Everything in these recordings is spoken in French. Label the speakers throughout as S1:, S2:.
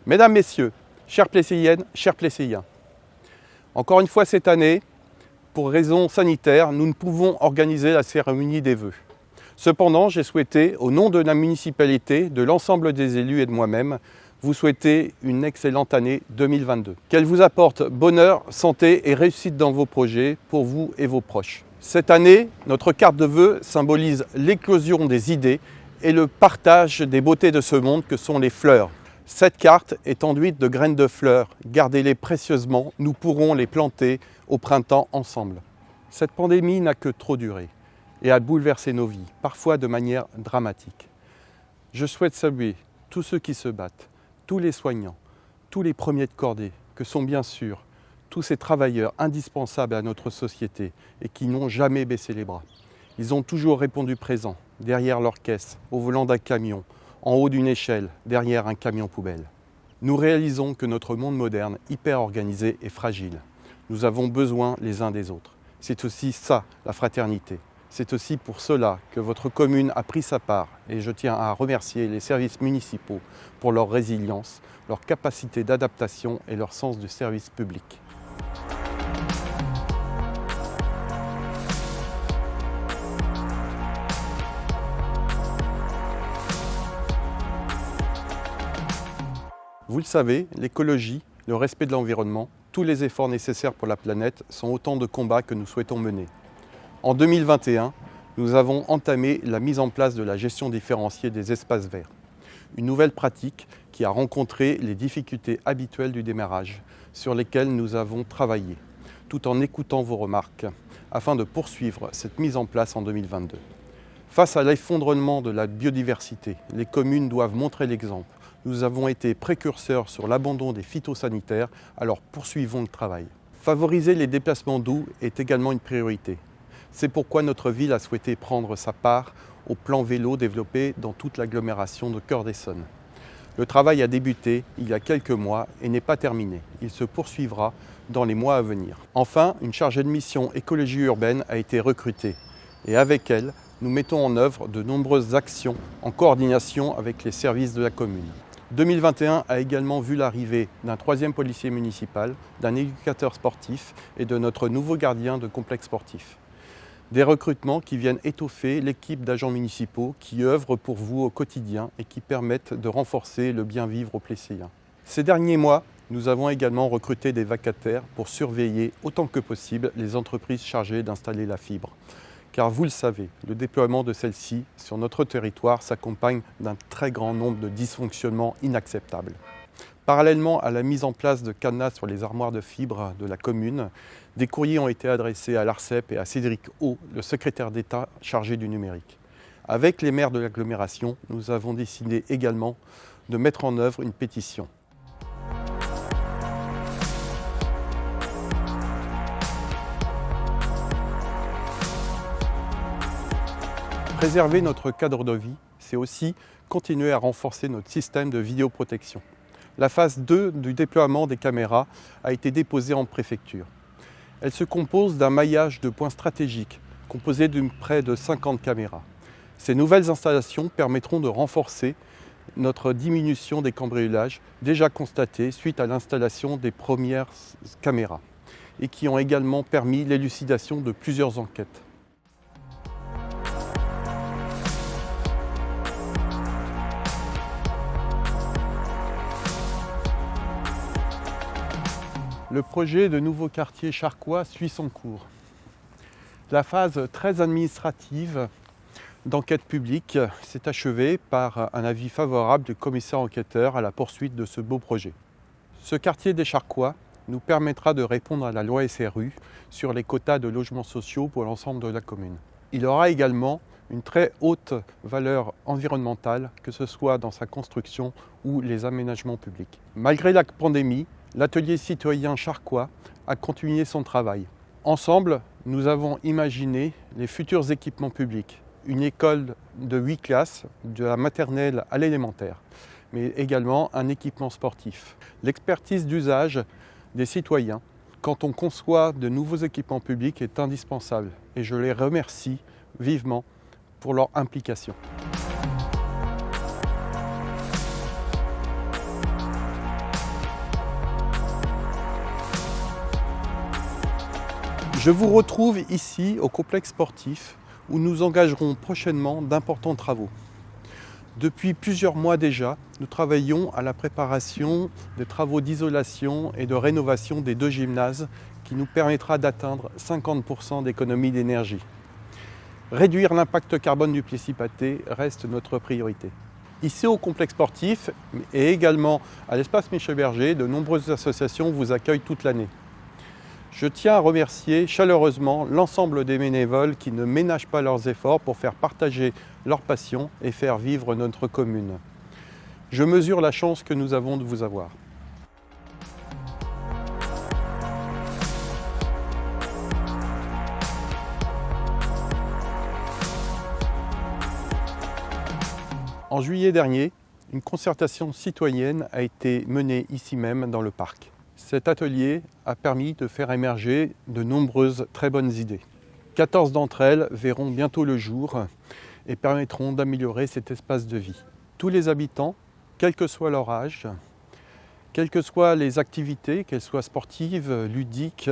S1: Mesdames, Messieurs, chères Plesséiennes, chers Plesséiens, encore une fois cette année, pour raisons sanitaires, nous ne pouvons organiser la cérémonie des vœux. Cependant, j'ai souhaité, au nom de la municipalité, de l'ensemble des élus et de moi-même, vous souhaiter une excellente année 2022. Qu'elle vous apporte bonheur, santé et réussite dans vos projets pour vous et vos proches. Cette année, notre carte de vœux symbolise l'éclosion des idées et le partage des beautés de ce monde que sont les fleurs. Cette carte est enduite de graines de fleurs. Gardez-les précieusement, nous pourrons les planter au printemps ensemble. Cette pandémie n'a que trop duré et a bouleversé nos vies, parfois de manière dramatique. Je souhaite saluer tous ceux qui se battent, tous les soignants, tous les premiers de cordée, que sont bien sûr tous ces travailleurs indispensables à notre société et qui n'ont jamais baissé les bras. Ils ont toujours répondu présent, derrière leur caisse, au volant d'un camion, en haut d'une échelle, derrière un camion poubelle. Nous réalisons que notre monde moderne, hyper organisé, est fragile. Nous avons besoin les uns des autres. C'est aussi ça, la fraternité. C'est aussi pour cela que votre commune a pris sa part et je tiens à remercier les services municipaux pour leur résilience, leur capacité d'adaptation et leur sens du service public. Vous le savez, l'écologie, le respect de l'environnement, tous les efforts nécessaires pour la planète sont autant de combats que nous souhaitons mener. En 2021, nous avons entamé la mise en place de la gestion différenciée des espaces verts. Une nouvelle pratique qui a rencontré les difficultés habituelles du démarrage, sur lesquelles nous avons travaillé, tout en écoutant vos remarques, afin de poursuivre cette mise en place en 2022. Face à l'effondrement de la biodiversité, les communes doivent montrer l'exemple. Nous avons été précurseurs sur l'abandon des phytosanitaires, alors poursuivons le travail. Favoriser les déplacements doux est également une priorité. C'est pourquoi notre ville a souhaité prendre sa part au plan vélo développé dans toute l'agglomération de Cœur-d'Essonne. Le travail a débuté il y a quelques mois et n'est pas terminé. Il se poursuivra dans les mois à venir. Enfin, une chargée de mission écologie urbaine a été recrutée et avec elle, nous mettons en œuvre de nombreuses actions en coordination avec les services de la commune. 2021 a également vu l'arrivée d'un 3e policier municipal, d'un éducateur sportif et de notre nouveau gardien de complexe sportif. Des recrutements qui viennent étoffer l'équipe d'agents municipaux qui œuvrent pour vous au quotidien et qui permettent de renforcer le bien-vivre aux Plesséiens. Ces derniers mois, nous avons également recruté des vacataires pour surveiller autant que possible les entreprises chargées d'installer la fibre. Car vous le savez, le déploiement de celle-ci sur notre territoire s'accompagne d'un très grand nombre de dysfonctionnements inacceptables. Parallèlement à la mise en place de cadenas sur les armoires de fibres de la commune, des courriers ont été adressés à l'ARCEP et à Cédric O, le secrétaire d'État chargé du numérique. Avec les maires de l'agglomération, nous avons décidé également de mettre en œuvre une pétition. Préserver notre cadre de vie, c'est aussi continuer à renforcer notre système de vidéoprotection. La phase 2 du déploiement des caméras a été déposée en préfecture. Elle se compose d'un maillage de points stratégiques, composé de près de 50 caméras. Ces nouvelles installations permettront de renforcer notre diminution des cambriolages déjà constatés suite à l'installation des premières caméras et qui ont également permis l'élucidation de plusieurs enquêtes. Le projet de nouveau quartier charquois suit son cours. La phase très administrative d'enquête publique s'est achevée par un avis favorable du commissaire enquêteur à la poursuite de ce beau projet. Ce quartier des Charquois nous permettra de répondre à la loi SRU sur les quotas de logements sociaux pour l'ensemble de la commune. Il aura également une très haute valeur environnementale, que ce soit dans sa construction ou les aménagements publics. Malgré la pandémie, l'atelier citoyen charquois a continué son travail. Ensemble, nous avons imaginé les futurs équipements publics. Une école de 8 classes, de la maternelle à l'élémentaire, mais également un équipement sportif. L'expertise d'usage des citoyens, quand on conçoit de nouveaux équipements publics, est indispensable. Et je les remercie vivement pour leur implication. Je vous retrouve ici au complexe sportif où nous engagerons prochainement d'importants travaux. Depuis plusieurs mois déjà, nous travaillons à la préparation des travaux d'isolation et de rénovation des 2 gymnases qui nous permettra d'atteindre 50% d'économie d'énergie. Réduire l'impact carbone du Plessis-Pathé reste notre priorité. Ici au complexe sportif et également à l'espace Michel Berger, de nombreuses associations vous accueillent toute l'année. Je tiens à remercier chaleureusement l'ensemble des bénévoles qui ne ménagent pas leurs efforts pour faire partager leur passion et faire vivre notre commune. Je mesure la chance que nous avons de vous avoir. En juillet dernier, une concertation citoyenne a été menée ici même dans le parc. Cet atelier a permis de faire émerger de nombreuses très bonnes idées. 14 d'entre elles verront bientôt le jour et permettront d'améliorer cet espace de vie. Tous les habitants, quel que soit leur âge, quelles que soient les activités, qu'elles soient sportives, ludiques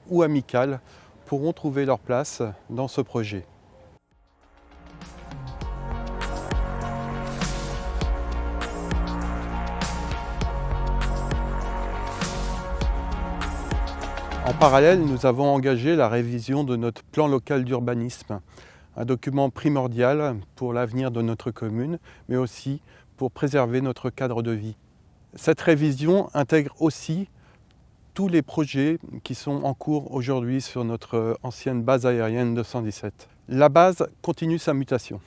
S1: ou amicales, pourront trouver leur place dans ce projet. En parallèle, nous avons engagé la révision de notre plan local d'urbanisme, un document primordial pour l'avenir de notre commune, mais aussi pour préserver notre cadre de vie. Cette révision intègre aussi tous les projets qui sont en cours aujourd'hui sur notre ancienne base aérienne de 117. La base continue sa mutation.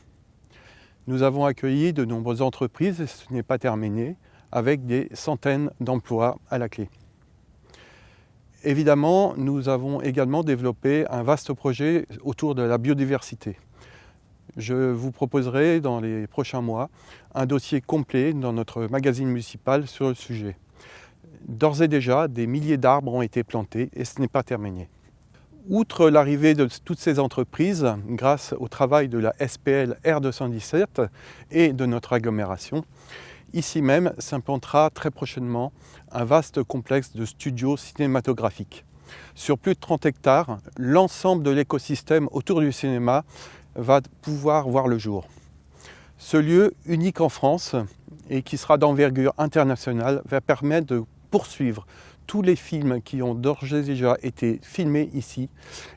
S1: Nous avons accueilli de nombreuses entreprises, et ce n'est pas terminé, avec des centaines d'emplois à la clé. Évidemment, nous avons également développé un vaste projet autour de la biodiversité. Je vous proposerai dans les prochains mois un dossier complet dans notre magazine municipal sur le sujet. D'ores et déjà, des milliers d'arbres ont été plantés et ce n'est pas terminé. Outre l'arrivée de toutes ces entreprises, grâce au travail de la SPL R217 et de notre agglomération, ici même s'implantera très prochainement un vaste complexe de studios cinématographiques. Sur plus de 30 hectares, l'ensemble de l'écosystème autour du cinéma va pouvoir voir le jour. Ce lieu unique en France et qui sera d'envergure internationale va permettre de poursuivre tous les films qui ont d'ores et déjà été filmés ici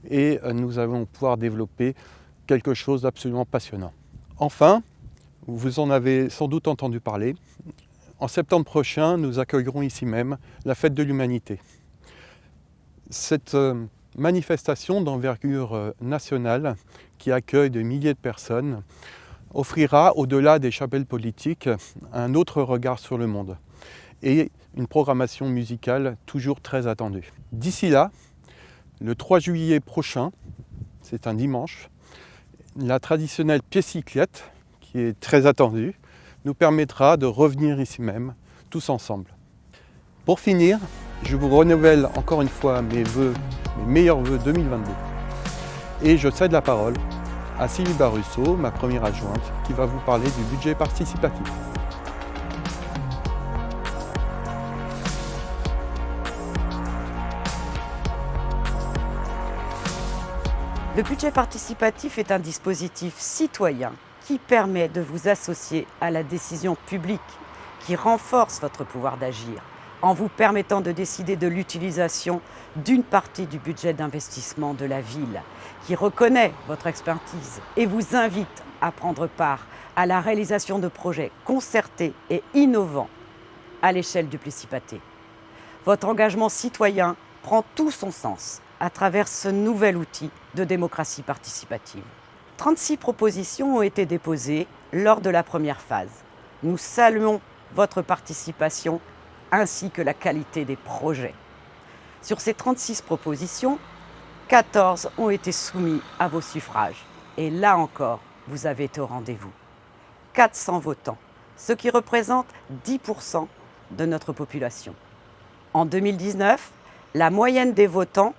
S1: et nous allons pouvoir développer quelque chose d'absolument passionnant. Enfin, vous en avez sans doute entendu parler. En septembre prochain, nous accueillerons ici même la Fête de l'Humanité. Cette manifestation d'envergure nationale qui accueille des milliers de personnes offrira, au-delà des chapelles politiques, un autre regard sur le monde et une programmation musicale toujours très attendue. D'ici là, le 3 juillet prochain, c'est un dimanche, la traditionnelle pied-cyclette, qui est très attendue, nous permettra de revenir ici même, tous ensemble. Pour finir, je vous renouvelle encore une fois mes meilleurs vœux 2022. Et je cède la parole à Sylvie Barusso, ma première adjointe, qui va vous parler du budget participatif.
S2: Le budget participatif est un dispositif citoyen qui permet de vous associer à la décision publique, qui renforce votre pouvoir d'agir en vous permettant de décider de l'utilisation d'une partie du budget d'investissement de la ville, qui reconnaît votre expertise et vous invite à prendre part à la réalisation de projets concertés et innovants à l'échelle du Plessis-Pathé. Votre engagement citoyen prend tout son sens à travers ce nouvel outil de démocratie participative. 36 propositions ont été déposées lors de la première phase. Nous saluons votre participation ainsi que la qualité des projets. Sur ces 36 propositions, 14 ont été soumis à vos suffrages. Et là encore, vous avez été au rendez-vous. 400 votants, ce qui représente 10% de notre population. En 2019, la moyenne des votants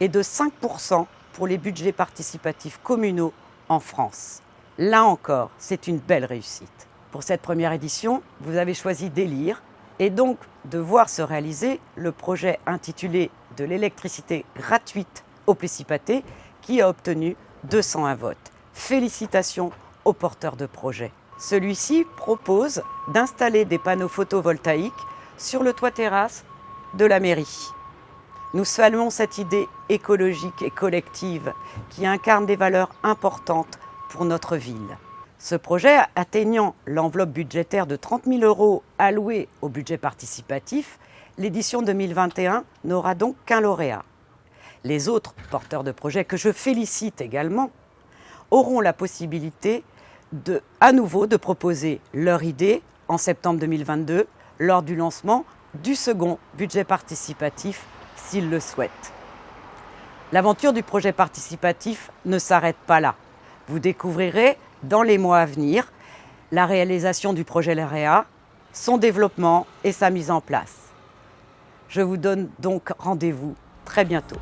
S2: est de 5% pour les budgets participatifs communaux en France. Là encore, c'est une belle réussite. Pour cette première édition, vous avez choisi d'élire et donc de voir se réaliser le projet intitulé « De l'électricité gratuite au Plessis-Pathé qui a obtenu 201 votes. Félicitations aux porteurs de projet. Celui-ci propose d'installer des panneaux photovoltaïques sur le toit-terrasse de la mairie. Nous saluons cette idée écologique et collective qui incarne des valeurs importantes pour notre ville. Ce projet, atteignant l'enveloppe budgétaire de 30 000 € allouée au budget participatif, l'édition 2021 n'aura donc qu'un lauréat. Les autres porteurs de projets, que je félicite également, auront la possibilité à nouveau de proposer leur idée en septembre 2022 lors du lancement du second budget participatif s'ils le souhaitent. L'aventure du projet participatif ne s'arrête pas là. Vous découvrirez dans les mois à venir la réalisation du projet lauréat, son développement et sa mise en place. Je vous donne donc rendez-vous très bientôt.